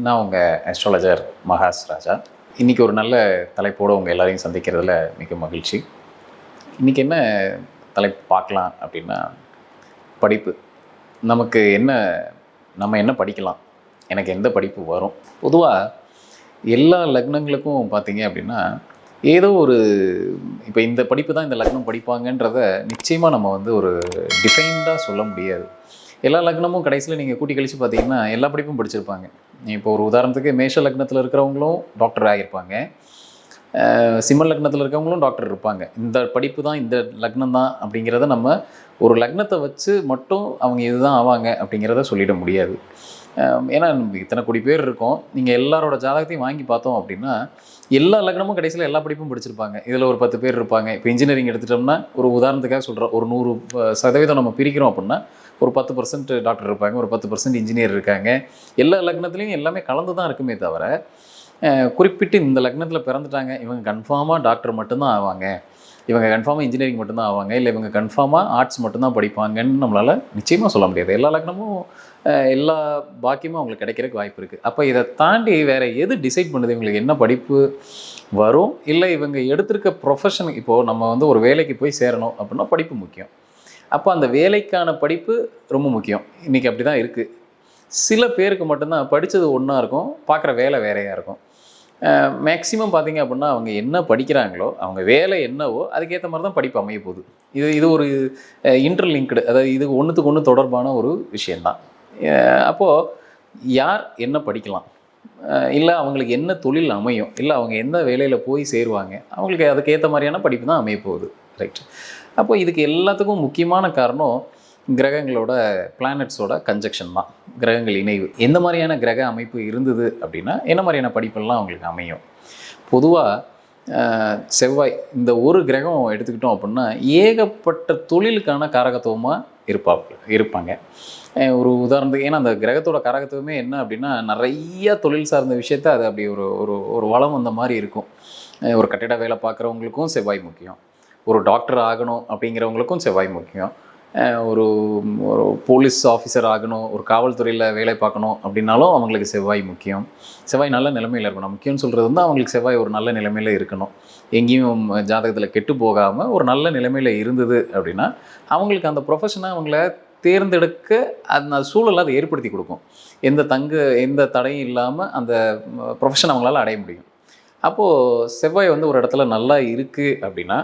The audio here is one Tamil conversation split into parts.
நான் உங்கள் அஸ்ட்ராலஜர் மகாஸ் ராஜா. இன்றைக்கி ஒரு நல்ல தலைப்போடு உங்கள் எல்லாரையும் சந்திக்கிறதுல மிக மகிழ்ச்சி. இன்றைக்கி என்ன தலைப்பு பார்க்கலாம் அப்படின்னா, படிப்பு. நமக்கு நம்ம என்ன படிக்கலாம், எனக்கு எந்த படிப்பு வரும். பொதுவாக எல்லா லக்னங்களுக்கும் பார்த்தீங்க அப்படின்னா, ஏதோ ஒரு இப்போ இந்த படிப்பு தான் இந்த லக்னம் படிப்பாங்கன்றத நிச்சயமாக நம்ம ஒரு டிஃபைன்டாக சொல்ல முடியாது. எல்லா லக்னமும் கடைசியில் நீங்கள் கூட்டி கழித்து பார்த்தீங்கன்னா எல்லா படிப்பும் படிச்சிருப்பாங்க. இப்போ ஒரு உதாரணத்துக்கு மேஷ லக்னத்தில் இருக்கிறவங்களும் டாக்டர் ஆகியிருப்பாங்க, சிம்ம லக்னத்தில் இருக்கிறவங்களும் டாக்டர் இருப்பாங்க. இந்த படிப்பு தான் இந்த லக்னம் தான் அப்படிங்கிறத நம்ம ஒரு லக்னத்தை வச்சு மட்டும் அவங்க இதுதான் ஆவாங்க அப்படிங்கிறத சொல்லிட முடியாது. ஏன்னா இத்தனை கோடி பேர் இருக்கோம், நீங்கள் எல்லாரோட ஜாதகத்தையும் வாங்கி பார்த்தோம் அப்படின்னா எல்லா லக்னமும் கடைசியில் எல்லா படிப்பும் படிச்சிருப்பாங்க. இதில் ஒரு 10 பேர் இருப்பாங்க. இப்போ இன்ஜினியரிங் எடுத்துட்டோம்னா ஒரு உதாரணத்துக்காக சொல்கிறோம், ஒரு 100% நம்ம பிரிக்கிறோம் அப்படின்னா ஒரு 10% டாக்டர் இருப்பாங்க, ஒரு 10% இன்ஜினியர் இருக்காங்க. எல்லா லக்னத்துலேயும் எல்லாமே கலந்து தான் இருக்குமே தவிர, குறிப்பிட்டு இந்த லக்னத்தில் பிறந்துட்டாங்க இவங்க கன்ஃபார்மாக டாக்டர் மட்டும்தான் ஆவாங்க, இவங்க கன்ஃபார்மாக இன்ஜினியரிங் மட்டும்தான் ஆவாங்க, இல்லை இவங்க கன்ஃபார்மாக ஆர்ட்ஸ் மட்டும்தான் படிப்பாங்கன்னு நம்மளால் நிச்சயமாக சொல்ல முடியாது. எல்லா லக்னமும் எல்லா பாக்கியமும் அவங்களுக்கு கிடைக்கிறதுக்கு வாய்ப்பு இருக்குது. அப்போ இதை தாண்டி வேறு எது டிசைட் பண்ணுது இவங்களுக்கு என்ன படிப்பு வரும், இல்லை இவங்க எடுத்திருக்க ப்ரொஃபஷன். இப்போது நம்ம ஒரு வேலைக்கு போய் சேரணும் அப்படின்னா படிப்பு முக்கியம். அப்போ அந்த வேலைக்கான படிப்பு ரொம்ப முக்கியம். இன்றைக்கி அப்படி தான் இருக்குது. சில பேருக்கு மட்டும்தான் படித்தது ஒன்றா இருக்கும், பார்க்குற வேலை வேறையாக இருக்கும். மேக்ஸிமம் பார்த்திங்க அப்படின்னா அவங்க என்ன படிக்கிறாங்களோ, அவங்க வேலை என்னவோ அதுக்கேற்ற மாதிரி தான் படிப்பு அமைய போகுது. இது ஒரு இன்டர்லிங்க்டு, அதாவது இது ஒன்றுத்துக்கு ஒன்று தொடர்பான ஒரு விஷயந்தான். அப்போது யார் என்ன படிக்கலாம், இல்லை அவங்களுக்கு என்ன தொழில் அமையும், இல்லை அவங்க எந்த வேலையில் போய் சேருவாங்க, அவங்களுக்கு அதுக்கேற்ற மாதிரியான படிப்பு தான் அமைய போகுது. ரைட். அப்போ இதுக்கு எல்லாத்துக்கும் முக்கியமான காரணம் கிரகங்களோட பிளானட்ஸோட கன்ஜெக்ஷன் தான், கிரகங்கள் இணைவு. எந்த மாதிரியான கிரக அமைப்பு இருந்தது அப்படின்னா என்ன மாதிரியான படிப்பெல்லாம் அவங்களுக்கு அமையும். பொதுவாக செவ்வாய் இந்த ஒரு கிரகம் எடுத்துக்கிட்டோம் அப்படின்னா ஏகப்பட்ட தொழிலுக்கான காரகத்துவமாக இருப்பாங்க. ஒரு உதாரணத்துக்கு, ஏன்னா அந்த கிரகத்தோட காரகத்துவமே என்ன அப்படின்னா நிறைய தொழில் சார்ந்த விஷயத்த அது அப்படி ஒரு வளம் வந்த மாதிரி இருக்கும். ஒரு கட்டிட வேலை பார்க்குறவங்களுக்கும் செவ்வாய் முக்கியம், ஒரு டாக்டர் ஆகணும் அப்படிங்கிறவங்களுக்கும் செவ்வாய் முக்கியம், ஒரு போலீஸ் ஆஃபீஸர் ஆகணும், ஒரு காவல்துறையில் வேலை பார்க்கணும் அப்படின்னாலும் அவங்களுக்கு செவ்வாய் முக்கியம். செவ்வாய் நல்ல நிலைமையில் இருக்கணும். முக்கியம்னு சொல்கிறது அவங்களுக்கு செவ்வாய் ஒரு நல்ல நிலைமையில் இருக்கணும். எங்கேயும் ஜாதகத்தில் கெட்டு போகாமல் ஒரு நல்ல நிலைமையில் இருந்தது அப்படின்னா அவங்களுக்கு அந்த ப்ரொஃபஷனை அவங்கள தேர்ந்தெடுக்க அந்த சூழலை அதை ஏற்படுத்தி கொடுக்கும். எந்த தடையும் இல்லாமல் அந்த ப்ரொஃபஷன் அவங்களால அடைய முடியும். அப்போது செவ்வாய் ஒரு இடத்துல நல்லா இருக்குது அப்படின்னா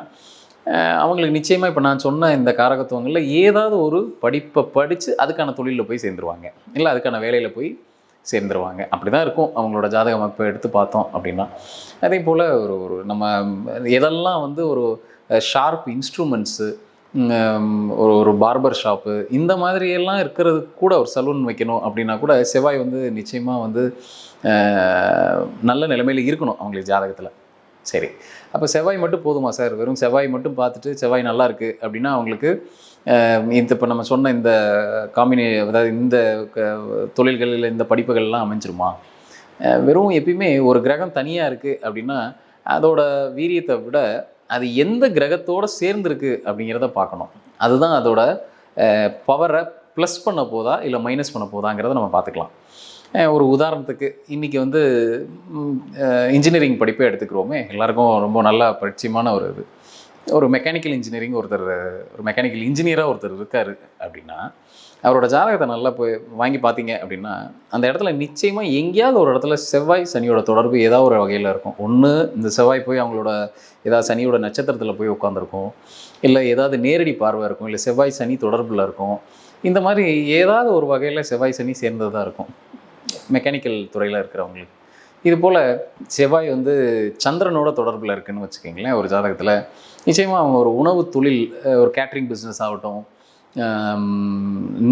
அவங்களுக்கு நிச்சயமாக இப்போ நான் சொன்ன இந்த காரகத்துவங்களில் ஏதாவது ஒரு படிப்பை படித்து அதுக்கான தொழிலில் போய் சேர்ந்துருவாங்க, இல்லை அதுக்கான வேலையில் போய் சேர்ந்துருவாங்க. அப்படி தான் இருக்கும் அவங்களோட ஜாதக அமைப்பை எடுத்து பார்த்தோம் அப்படின்னா. அதே போல் ஒரு நம்ம எதெல்லாம் ஒரு ஷார்ப் இன்ஸ்ட்ருமெண்ட்ஸு, ஒரு பார்பர் ஷாப்பு, இந்த மாதிரியெல்லாம் இருக்கிறது கூட ஒரு சலூன் வைக்கணும் அப்படின்னா கூட செவ்வாய் நிச்சயமாக நல்ல நிலைமையில் இருக்கணும் அவங்களுக்கு ஜாதகத்தில். சரி, அப்போ செவ்வாய் மட்டும் போதுமா சார், வெறும் செவ்வாய் மட்டும் பார்த்துட்டு செவ்வாய் நல்லா இருக்குது அப்படின்னா அவங்களுக்கு இப்போ நம்ம சொன்ன இந்த அதாவது இந்த தொழில்களில் இந்த படிப்புகள்லாம் அமைஞ்சிருமா? வெறும் எப்பயுமே ஒரு கிரகம் தனியாக இருக்குது அப்படின்னா அதோட வீரியத்தை விட அது எந்த கிரகத்தோடு சேர்ந்துருக்கு அப்படிங்கிறத பார்க்கணும். அதுதான் அதோட பவரை ப்ளஸ் பண்ண போதா இல்லை மைனஸ் பண்ண போதாங்கிறத நம்ம பார்த்துக்கலாம். ஒரு உதாரணத்துக்கு இன்றைக்கி இன்ஜினியரிங் படிப்பே எடுத்துக்கிறோமே, எல்லாருக்கும் ரொம்ப நல்லா பரிச்சயமான ஒரு மெக்கானிக்கல் இன்ஜினியரிங் ஒரு மெக்கானிக்கல் இன்ஜினியராக ஒருத்தர் இருக்கார் அப்படின்னா அவரோட ஜாதகத்தை நல்லா போய் வாங்கி பார்த்தீங்க அப்படின்னா அந்த இடத்துல நிச்சயமாக எங்கேயாவது ஒரு இடத்துல செவ்வாய் சனியோட தொடர்பு ஏதாவது ஒரு வகையில் இருக்கும். ஒன்று இந்த செவ்வாய் போய் அவங்களோட ஏதாவது சனியோட நட்சத்திரத்தில் போய் உட்காந்துருக்கும், இல்லை ஏதாவது நேரடி பார்வை இருக்கும், இல்லை செவ்வாய் சனி தொடர்பில் இருக்கும். இந்த மாதிரி ஏதாவது ஒரு வகையில் செவ்வாய் சனி சேர்ந்ததாக இருக்கும் மெக்கானிக்கல் துறையில் இருக்கிறவங்களுக்கு. இது போல் செவ்வாய் சந்திரனோட தொடர்பில் இருக்குதுன்னு வச்சுக்கிங்களேன் ஒரு ஜாதகத்தில், நிச்சயமாக அவங்க ஒரு உணவு தொழில், ஒரு கேட்ரிங் பிஸ்னஸ் ஆகட்டும்,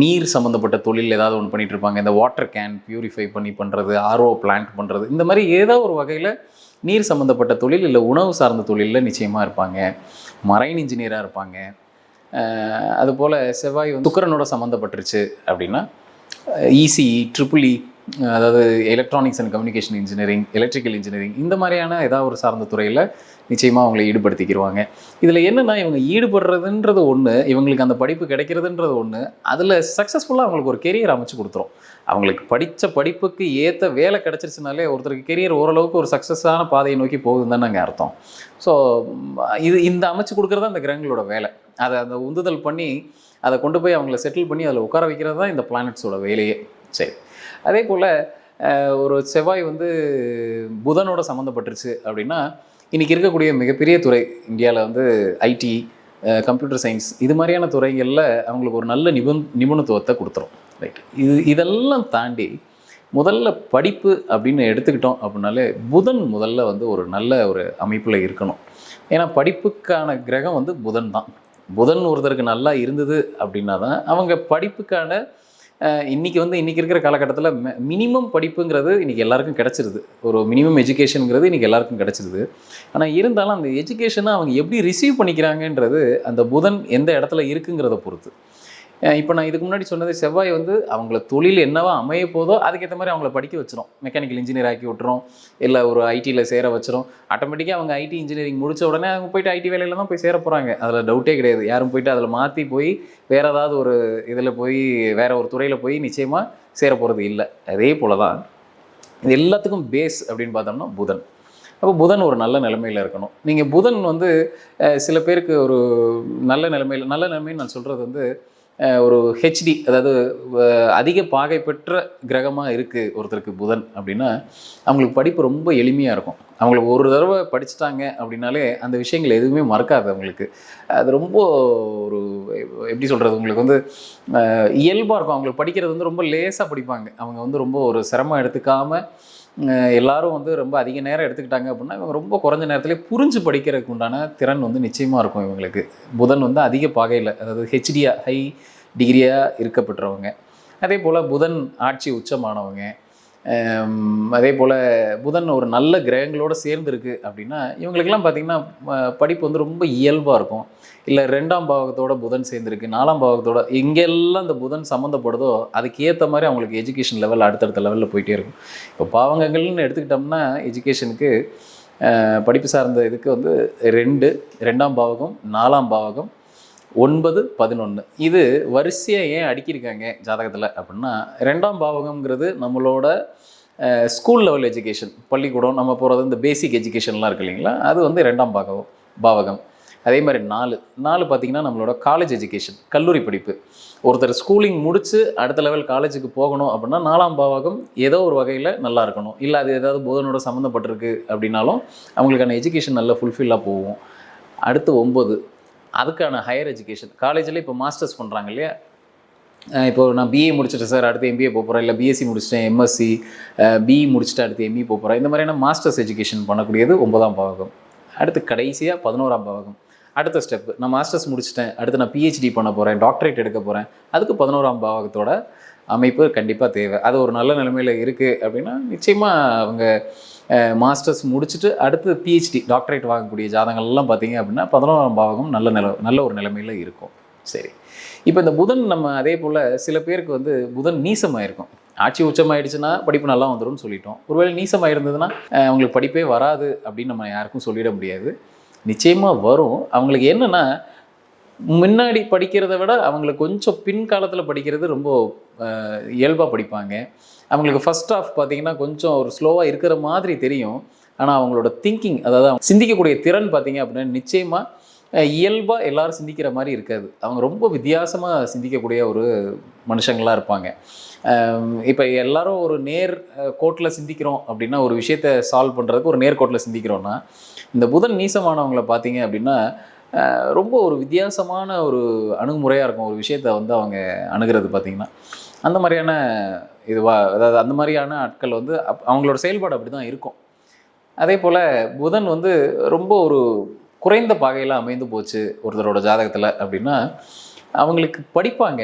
நீர் சம்மந்தப்பட்ட தொழில் ஏதாவது ஒன்று பண்ணிகிட்டு இருப்பாங்க. இந்த வாட்டர் கேன் பியூரிஃபை பண்ணி பண்ணுறது, ஆர்ஓ பிளான்ட் பண்ணுறது, இந்த மாதிரி ஏதோ ஒரு வகையில் நீர் சம்மந்தப்பட்ட தொழில் இல்லை உணவு சார்ந்த தொழிலில் நிச்சயமாக இருப்பாங்க. மரைன் இன்ஜினியராக இருப்பாங்க. அதுபோல் செவ்வாய் சுக்கிரனோட சம்மந்தப்பட்டுருச்சு அப்படின்னா இசிஇ, ட்ரிபிள்இ அதாவது electronics and communication engineering, electrical engineering இந்த மாதிரியான ஏதாவது ஒரு சார்ந்த துறையில் நிச்சயமாக அவங்களை ஈடுபடுத்திக்கிடுவாங்க. இதில் என்னென்னா இவங்க ஈடுபடுறதுன்றது ஒன்று, இவங்களுக்கு அந்த படிப்பு கிடைக்கிறதுன்றது ஒன்று, அதில் சக்ஸஸ்ஃபுல்லாக அவங்களுக்கு ஒரு கெரியர் அமைச்சு கொடுத்துரும். அவங்களுக்கு படித்த படிப்புக்கு ஏற்ற வேலை கிடச்சிருச்சுனாலே ஒருத்தருக்கு கெரியர் ஓரளவுக்கு ஒரு சக்ஸஸான பாதையை நோக்கி போகுதுன்னு தான் நாங்கள் அர்த்தம். ஸோ இந்த அமைச்சு கொடுக்குறது அந்த கிரகங்களோட வேலை. அதை அந்த உந்துதல் பண்ணி அதை கொண்டு போய் அவங்கள செட்டில் பண்ணி அதில் உட்கார வைக்கிறது தான் இந்த பிளானட்ஸோட வேலையே. சரி, அதே போல் ஒரு செவ்வாய் வந்து புதனோட சம்மந்தப்பட்டுருச்சு அப்படின்னா இன்றைக்கி இருக்கக்கூடிய மிகப்பெரிய துறை இந்தியாவில் வந்து ஐடி, கம்ப்யூட்டர் சயின்ஸ் இது மாதிரியான துறைகளில் அவங்களுக்கு ஒரு நல்ல நிபுணத்துவத்தை கொடுத்துரும். ரைட், இதெல்லாம் தாண்டி முதல்ல படிப்பு அப்படின்னு எடுத்துக்கிட்டோம் அப்படின்னாலே புதன் முதல்ல வந்து ஒரு நல்ல ஒரு அமைப்பில் இருக்கணும். ஏன்னா படிப்புக்கான கிரகம் வந்து புதன் தான். புதன் ஒருத்தருக்கு நல்லா இருந்தது அப்படின்னா தான் அவங்க படிப்புக்கான இன்றைக்கி இருக்கிற காலகட்டத்தில் மினிமம் படிப்புங்கிறது இன்றைக்கி எல்லாருக்கும் கிடச்சிருது. ஒரு மினிமம் எஜுகேஷனுங்கிறது இன்றைக்கி எல்லாருக்கும் கிடச்சிருது. ஆனால் இருந்தாலும் அந்த எஜுகேஷனை அவங்க எப்படி ரிசீவ் பண்ணிக்கிறாங்கன்றது அந்த புதன் எந்த இடத்துல இருக்குங்கிறத பொறுத்து. இப்போ நான் இதுக்கு முன்னாடி சொன்னது செவ்வாய் வந்து அவங்கள தொழில் என்னவா அமைய போதோ அதுக்கேற்ற மாதிரி அவங்கள படிக்க வச்சிரும். மெக்கானிக்கல் இன்ஜினியர் ஆக்கி விட்டுரும், இல்லை ஒரு ஐடியில் சேர வச்சிரும். ஆட்டோமேட்டிக்காக அவங்க ஐடி இன்ஜினியரிங் முடித்த உடனே அவங்க போய்ட்டு ஐடி வேலையில் தான் போய் சேர போகிறாங்க. அதில் டவுட்டே கிடையாது. யாரும் போய்ட்டு அதில் மாற்றி போய் வேறு ஏதாவது ஒரு இதில் போய் வேறு ஒரு துறையில் போய் நிச்சயமாக சேர போகிறது இல்லை. அதே போல் தான் இது எல்லாத்துக்கும் பேஸ் அப்படின்னு பார்த்தோம்னா புதன். அப்போ புதன் ஒரு நல்ல நிலைமையில் இருக்கணும். நீங்கள் புதன் வந்து சில பேருக்கு ஒரு நல்ல நிலைமைன்னு நான் சொல்கிறது வந்து ஒரு ஹெச்டி, அதாவது அதிக பாகை பெற்ற கிரகமாக இருக்குது ஒருத்தருக்கு புதன் அப்படின்னா அவங்களுக்கு படிப்பு ரொம்ப எளிமையாக இருக்கும். அவங்களுக்கு ஒரு தடவை படிச்சுட்டாங்க அப்படின்னாலே அந்த விஷயங்கள் எதுவுமே மறக்காது அவங்களுக்கு. அது ரொம்ப ஒரு எப்படி சொல்கிறது, உங்களுக்கு வந்து இயல்பாக இருக்கும். அவங்களுக்கு படிக்கிறது வந்து ரொம்ப லேசாக படிப்பாங்க. அவங்க வந்து ரொம்ப ஒரு சிரமம் எடுத்துக்காமல் எல்லாரும் வந்து ரொம்ப அதிக நேரம் எடுத்துக்கிட்டாங்க அப்படின்னா இவங்க ரொம்ப குறைஞ்ச நேரத்துலேயே புரிஞ்சு படிக்கிறதுக்கு உண்டான திறன் வந்து நிச்சயமாக இருக்கும் இவங்களுக்கு. புதன் வந்து அதிக பாகையில், அதாவது ஹெச்டியா ஹை டிகிரியாக இருக்கப்பட்டவங்க. அதே போல் புதன் ஆட்சி உச்சமானவங்க. அதே போல் புதன் ஒரு நல்ல கிரகங்களோடு சேர்ந்துருக்கு அப்படின்னா இவங்களுக்கெல்லாம் பார்த்திங்கன்னா படிப்பு வந்து ரொம்ப இயல்பாக இருக்கும். இல்லை 2ஆம் பாவகத்தோட புதன் சேர்ந்துருக்கு, 4ஆம் பாவகத்தோட எங்கெல்லாம் இந்த புதன் சம்மந்தப்படுதோ அதுக்கு ஏற்ற மாதிரி அவங்களுக்கு எஜுகேஷன் லெவல் அடுத்தடுத்த லெவலில் போயிட்டே இருக்கும். இப்போ பாவகங்கள்னு எடுத்துக்கிட்டோம்னா எஜுகேஷனுக்கு படிப்பு சார்ந்த இதுக்கு வந்து 2ஆம் பாவகம், 4ஆம் பாவகம், 9, 11 இது வரிசையாக ஏன் அடுக்கியிருக்காங்க ஜாதகத்தில் அப்படின்னா 2ஆம் பாவகம்ங்கிறது நம்மளோட ஸ்கூல் லெவல் எஜுகேஷன், பள்ளிக்கூடம் நம்ம போகிறது இந்த பேசிக் எஜுகேஷன்லாம் இருக்கு இல்லைங்களா, அது வந்து 2ஆம் பாவகம். அதே மாதிரி 4 பார்த்திங்கன்னா நம்மளோட காலேஜ் எஜுகேஷன், கல்லூரி படிப்பு. ஒருத்தர் ஸ்கூலிங் முடித்து அடுத்த லெவல் காலேஜுக்கு போகணும் அப்படின்னா 4ஆம் பாவகம் ஏதோ ஒரு வகையில் நல்லா இருக்கணும். இல்லை அது ஏதாவது புதனோட சம்மந்தப்பட்டிருக்கு அப்படின்னாலும் அவங்களுக்கான எஜுகேஷன் நல்லா ஃபுல்ஃபில்லாக போகும். அடுத்து 9 அதுக்கான ஹையர் எஜுகேஷன். காலேஜில் இப்போ மாஸ்டர்ஸ் பண்ணுறாங்க இல்லையா, இப்போ நான் பிஏ முடிச்சுட்டேன் சார், அடுத்து எம்பிஏ போகிறேன், இல்லை பிஎஸ்சி முடிச்சிட்டேன், எம்எஸ்சி பிஇ முடிச்சுட்டு அடுத்து எம்இ போகிறேன், இந்த மாதிரியான மாஸ்டர்ஸ் எஜுகேஷன் பண்ணக்கூடியது 9ஆம் பாவகம். அடுத்து கடைசியாக 11ஆம் பாவகம். அடுத்த ஸ்டெப்பு, நான் மாஸ்டர்ஸ் முடிச்சிட்டேன், அடுத்து நான் பிஹெச்டி பண்ண போகிறேன், டாக்டரேட் எடுக்க போகிறேன், அதுக்கு 11ஆம் பாவகத்தோட அமைப்பு கண்டிப்பாக தேவை. அது ஒரு நல்ல நிலைமையில் இருக்குது அப்படின்னா நிச்சயமாக அவங்க மாஸ்டர்ஸ் முடிச்சுட்டு அடுத்து பிஹெச்டி டாக்டரேட் வாங்கக்கூடிய ஜாதகங்கள்லாம் பார்த்தீங்க அப்படின்னா 11ஆம் பாவகம் நல்ல ஒரு நிலைமையில் இருக்கும். சரி, இப்போ இந்த புதன் நம்ம அதே போல் சில பேருக்கு வந்து புதன் நீசமாக இருக்கும். ஆட்சி உச்சமாயிடுச்சுன்னா படிப்பு நல்லா வந்துடும்னு சொல்லிட்டோம். ஒருவேளை நீசமாக இருந்ததுன்னா அவங்களுக்கு படிப்பே வராது அப்படின்னு நம்ம யாருக்கும் சொல்லிட முடியாது. நிச்சயமாக வரும். அவங்களுக்கு என்னென்னா முன்னாடி படிக்கிறத விட அவங்களுக்கு கொஞ்சம் பின்காலத்தில் படிக்கிறது ரொம்ப இயல்பாக படிப்பாங்க. அவங்களுக்கு ஃபஸ்ட் ஆஃப் பார்த்திங்கன்னா கொஞ்சம் ஒரு ஸ்லோவாக இருக்கிற மாதிரி தெரியும். ஆனால் அவங்களோட திங்கிங், அதாவது அவங்க சிந்திக்கக்கூடிய திறன் பார்த்திங்க அப்படின்னா நிச்சயமாக இயல்பாக எல்லோரும் சிந்திக்கிற மாதிரி இருக்காது. அவங்க ரொம்ப வித்தியாசமாக சிந்திக்கக்கூடிய ஒரு மனுஷங்களாக இருப்பாங்க. இப்போ எல்லோரும் ஒரு நேர் கோட்டில் சிந்திக்கிறோம் அப்படின்னா, ஒரு விஷயத்தை சால்வ் பண்ணுறதுக்கு ஒரு நேர்கோட்டில் சிந்திக்கிறோன்னா, இந்த புதன் நீசமானவங்களை பார்த்தீங்க அப்படின்னா ரொம்ப ஒரு வித்தியாசமான ஒரு அணுகுமுறையாக இருக்கும். ஒரு விஷயத்தை வந்து அவங்க அணுகிறது பார்த்திங்கன்னா அந்த மாதிரியான அதாவது அந்த மாதிரியான ஆட்கள் வந்து அவங்களோட செயல்பாடு அப்படி தான் இருக்கும். அதே போல் புதன் வந்து ரொம்ப ஒரு குறைந்த பாகையில் அமைந்து போச்சு ஒருத்தரோட ஜாதகத்தில் அப்படின்னா அவங்களுக்கு படிப்பாங்க,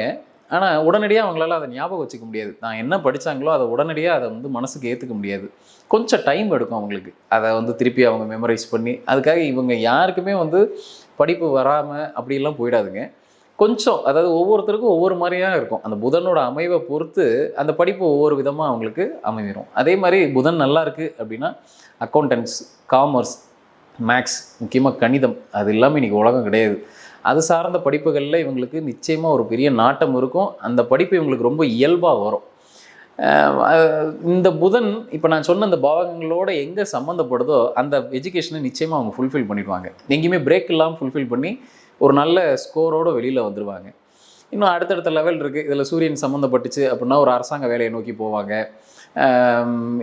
ஆனால் உடனடியாக அவங்களால அதை ஞாபகம் வச்சுக்க முடியாது. நான் என்ன படித்தாங்களோ அதை உடனடியாக அதை வந்து மனசுக்கு ஏற்றுக்க முடியாது. கொஞ்சம் டைம் எடுக்கும் அவங்களுக்கு அதை வந்து திருப்பி அவங்க மெமரைஸ் பண்ணி. அதுக்காக இவங்க யாருக்குமே வந்து படிப்பு வராமல் அப்படிலாம் போயிடாதுங்க. கொஞ்சம் அதாவது ஒவ்வொருத்தருக்கும் ஒவ்வொரு மாதிரியாக இருக்கும். அந்த புதனோட அமைவை பொறுத்து அந்த படிப்பு ஒவ்வொரு விதமாக அவங்களுக்கு அமைஞ்சிரும். அதே மாதிரி புதன் நல்லா இருக்குது அப்படின்னா அக்கௌண்டன்ஸ், காமர்ஸ், மேக்ஸ், முக்கியமாக கணிதம், அது இல்லாமல் இன்றைக்கி உலகம் கிடையாது. அது சார்ந்த படிப்புகளில் இவங்களுக்கு நிச்சயமாக ஒரு பெரிய நாட்டம் இருக்கும். அந்த படிப்பு இவங்களுக்கு ரொம்ப இயல்பாக வரும். இந்த புதன் இப்போ நான் சொன்ன அந்த பாவகங்களோட எங்கே சம்மந்தப்படுதோ அந்த எஜுகேஷனை நிச்சயமாக அவங்க ஃபுல்ஃபில் பண்ணிடுவாங்க. எங்கேயுமே பிரேக் இல்லாமல் ஃபுல்ஃபில் பண்ணி ஒரு நல்ல ஸ்கோரோடு வெளியில் வந்துடுவாங்க. இன்னும் அடுத்தடுத்த லெவல் இருக்குது. இதில் சூரியன் சம்மந்தப்பட்டுச்சு அப்படின்னா ஒரு அரசாங்க வேலையை நோக்கி போவாங்க.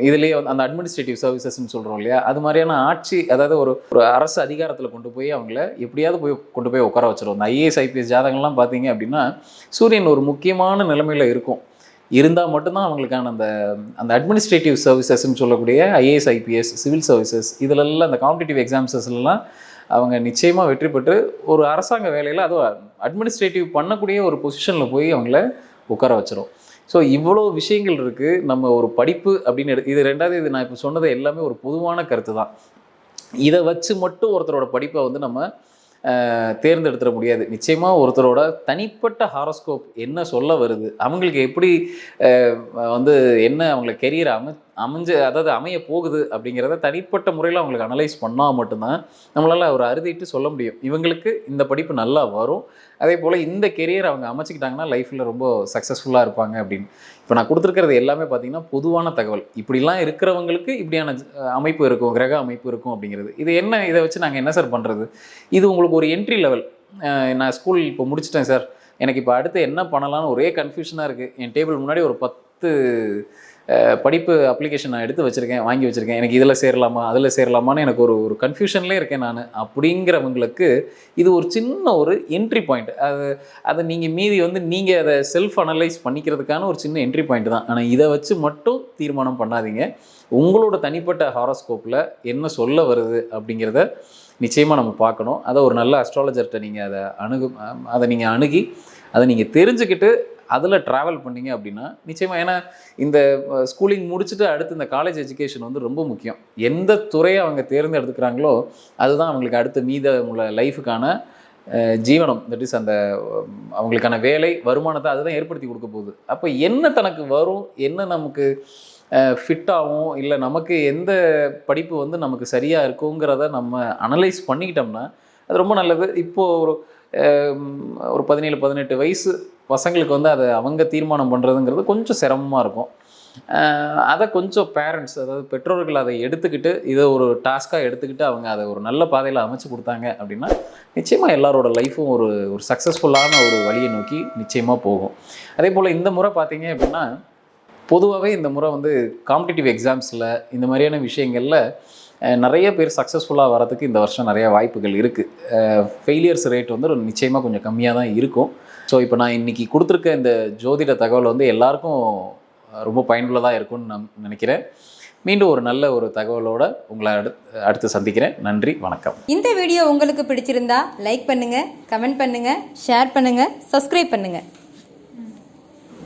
இதுலேயே அந்த அட்மினிஸ்ட்ரேட்டிவ் சர்வீசஸ்ன்னு சொல்கிறோம் இல்லையா, அது மாதிரியான ஆட்சி, அதாவது ஒரு அரசு அதிகாரத்தில் கொண்டு போய் அவங்கள எப்படியாவது கொண்டு போய் உட்கார வச்சிடும். அந்த ஐஏஎஸ் ஐபிஎஸ் ஜாதகங்கள்லாம் பார்த்தீங்க அப்படின்னா சூரியன் ஒரு முக்கியமான நிலைமையில் இருக்கும். இருந்தால் மட்டும்தான் அவங்களுக்கான அந்த அட்மினிஸ்ட்ரேட்டிவ் சர்வீசஸ்ன்னு சொல்லக்கூடிய ஐஏஎஸ் ஐபிஎஸ், சிவில் சர்வீசஸ், இதிலெல்லாம் அந்த காம்படிட்டிவ் எக்ஸாம்ஸஸ்லாம் அவங்க நிச்சயமாக வெற்றி பெற்று ஒரு அரசாங்க வேலையில் அதுவும் அட்மினிஸ்ட்ரேட்டிவ் பண்ணக்கூடிய ஒரு பொசிஷனில் போய் அவங்கள உட்கார வச்சிடும். ஸோ இவ்வளோ விஷயங்கள் இருக்குது. நம்ம ஒரு படிப்பு அப்படின்னு இது ரெண்டாவது, இது நான் இப்போ சொன்னது எல்லாமே ஒரு பொதுவான கருத்து தான். இதை வச்சு மட்டும் ஒருத்தரோட படிப்பை நம்ம தேர்ந்தெடுத்துட முடியாது. நிச்சயமாக ஒருத்தரோட தனிப்பட்ட ஹாரோஸ்கோப் என்ன சொல்ல வருது, அவங்களுக்கு எப்படி என்ன அவங்களை கெரியர் அதாவது அமைய போகுது அப்படிங்கிறத தனிப்பட்ட முறையில் அவங்களுக்கு அனலைஸ் பண்ணால் மட்டும்தான் நம்மளால் ஒரு அறுதிட்டு சொல்ல முடியும். இவங்களுக்கு இந்த படிப்பு நல்லா வரும், அதே போல் இந்த கெரியர் அவங்க அமைச்சிக்கிட்டாங்கன்னா லைஃப்பில் ரொம்ப சக்ஸஸ்ஃபுல்லாக இருப்பாங்க அப்படின்னு. இப்போ நான் கொடுத்துருக்கிறது எல்லாமே பார்த்திங்கன்னா பொதுவான தகவல். இப்படிலாம் இருக்கிறவங்களுக்கு இப்படியான அமைப்பு இருக்கும், கிரக அமைப்பு இருக்கும் அப்படிங்கிறது. இது என்ன, இதை வச்சு நாங்கள் என்ன சார் பண்ணுறது? இது உங்களுக்கு ஒரு என்ட்ரி லெவல். நான் ஸ்கூல் இப்போ முடிச்சிட்டேன் சார், எனக்கு இப்போ அடுத்து என்ன பண்ணலான்னு ஒரே கன்ஃபியூஷனாக இருக்குது. என் டேபிள் முன்னாடி ஒரு 10 படிப்பு அப்ளிகேஷன் நான் எடுத்து வச்சுருக்கேன், வாங்கி வச்சுருக்கேன். எனக்கு இதில் சேரலாமா அதில் சேரலாமான்னு எனக்கு ஒரு கன்ஃபியூஷன்லேயே இருக்கேன் நான். அப்படிங்கிறவங்களுக்கு இது ஒரு சின்ன ஒரு என்ட்ரி பாயிண்ட். அதை நீங்கள் மீதி நீங்கள் அதை செல்ஃப் அனலைஸ் பண்ணிக்கிறதுக்கான ஒரு சின்ன என்ட்ரி பாயிண்ட் தான். ஆனால் இதை வச்சு மட்டும் தீர்மானம் பண்ணாதீங்க. உங்களோட தனிப்பட்ட ஹாரோஸ்கோப்பில் என்ன சொல்ல வருது அப்படிங்கிறத நிச்சயமாக நம்ம பார்க்கணும். அதை ஒரு நல்ல அஸ்ட்ராலஜர்கிட்ட நீங்கள் அதை நீங்கள் அணுகி அதை நீங்கள் தெரிஞ்சுக்கிட்டு அதில் ட்ராவல் பண்ணிங்க அப்படின்னா நிச்சயமாக, ஏன்னா இந்த ஸ்கூலிங் முடிச்சுட்டு அடுத்து இந்த காலேஜ் எஜுகேஷன் ரொம்ப முக்கியம். எந்த துறையை அவங்க தேர்ந்தெடுத்துக்கிறாங்களோ அதுதான் அவங்களுக்கு அடுத்த மீத உள்ள லைஃபுக்கான ஜீவனம், தட் இஸ் அந்த அவங்களுக்கான வேலை, வருமானத்தை அதுதான் ஏற்படுத்தி கொடுக்க போகுது. அப்போ என்ன தனக்கு வரும், என்ன நமக்கு ஃபிட்டாகவும், இல்லை நமக்கு எந்த படிப்பு நமக்கு சரியாக இருக்குங்கிறத நம்ம அனலைஸ் பண்ணிக்கிட்டோம்னா அது ரொம்ப நல்லது. இப்போது ஒரு 17-18 வயசு பசங்களுக்கு அதை அவங்க தீர்மானம் பண்ணுறதுங்கிறது கொஞ்சம் சிரமமாக இருக்கும். அதை கொஞ்சம் பேரண்ட்ஸ், அதாவது பெற்றோர்கள் அதை எடுத்துக்கிட்டு இதை ஒரு டாஸ்க்காக எடுத்துக்கிட்டு அவங்க அதை ஒரு நல்ல பாதையில் அமைச்சு கொடுத்தாங்க அப்படின்னா நிச்சயமாக எல்லாரோட லைஃப்பும் ஒரு சக்ஸஸ்ஃபுல்லான ஒரு வழியை நோக்கி நிச்சயமாக போகும். அதே போல் இந்த முறை பார்த்தீங்க அப்படின்னா பொதுவாகவே இந்த முறை காம்படிட்டிவ் எக்ஸாம்ஸில் இந்த மாதிரியான விஷயங்களில் நிறைய பேர் சக்ஸஸ்ஃபுல்லாக வரதுக்கு இந்த வருஷம் நிறையா வாய்ப்புகள் இருக்குது. ஃபெயிலியர்ஸ் ரேட் நிச்சயமாக கொஞ்சம் கம்மியாக தான் இருக்கும். ஸோ இப்போ நான் இன்றைக்கி கொடுத்துருக்க இந்த ஜோதிட தகவல் எல்லாருக்கும் ரொம்ப பயனுள்ளதாக இருக்கும்னு நான் நினைக்கிறேன். மீண்டும் ஒரு நல்ல ஒரு தகவலோடு உங்களை அடுத்து சந்திக்கிறேன். நன்றி, வணக்கம். இந்த வீடியோ உங்களுக்கு பிடிச்சிருந்தா லைக் பண்ணுங்கள், கமெண்ட் பண்ணுங்கள், ஷேர் பண்ணுங்கள், சப்ஸ்கிரைப் பண்ணுங்கள்.